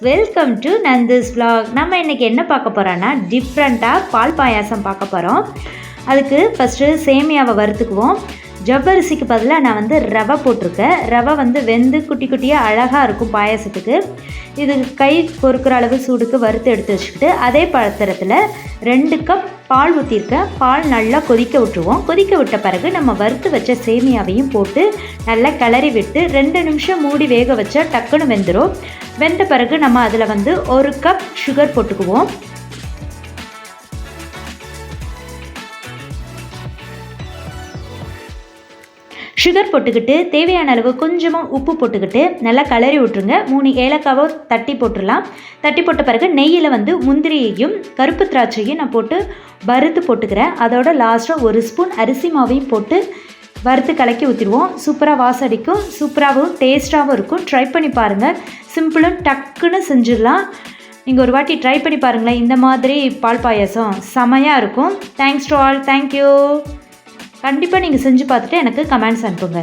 Welcome to Nandhu's vlog. நம்ம இன்றைக்கி என்ன பார்க்க போகிறோன்னா டிஃப்ரெண்ட்டாக பால் பாயாசம் பார்க்க போகிறோம். அதுக்கு ஃபஸ்ட்டு சேமியாவை வறுத்துக்குவோம். ஜவ்வரிசிக்கு பதிலாக நான் ரவை போட்டிருக்கேன். ரவை வெந்து குட்டி குட்டியாக அழகாக இருக்கும் பாயாசத்துக்கு. இது கை பொறுக்கிற அளவு சூடுக்கு வறுத்து எடுத்து வச்சுக்கிட்டு அதே பாத்திரத்தில் 2 கப் பால் ஊற்றிருக்கேன். பால் நல்லா கொதிக்க விட்டுருவோம். கொதிக்க விட்ட பிறகு நம்ம வறுத்து வச்ச சேமியாவையும் போட்டு நல்லா கிளறி விட்டு 2 நிமிஷம் மூடி வேக வச்சா டக்குன்னு வெந்துடும். வெந்த பிறகு நம்ம அதில் 1 கப் சுகர் போட்டுக்குவோம். சுகர் போட்டுக்கிட்டு தேவையான அளவு கொஞ்சமாக உப்பு போட்டுக்கிட்டு நல்லா கிளறி விட்டுருங்க. 3 ஏலக்காவோ தட்டி போட்டுடலாம். தட்டி போட்ட பிறகு நெய்யில் முந்திரியையும் கருப்பு திராட்சையும் நான் போட்டு வறுத்து போட்டுக்கிறேன். அதோட லாஸ்ட்டாக 1 ஸ்பூன் அரிசி மாவையும் போட்டு வறுத்து கலக்கி ஊற்றிடுவோம். சூப்பராக வாசடிக்கும், சூப்பராகவும் டேஸ்ட்டாகவும் இருக்கும். ட்ரை பண்ணி பாருங்கள். சிம்பிளும் டக்குன்னு செஞ்சிடலாம். நீங்கள் ஒரு வாட்டி ட்ரை பண்ணி பாருங்களேன். இந்த மாதிரி பால் பாயாசம் செமையாக இருக்கும். Thanks to all. தேங்க்யூ. கண்டிப்பாக நீங்கள் செஞ்சு பார்த்துட்டு எனக்கு கமெண்ட்ஸ் அனுப்புங்க.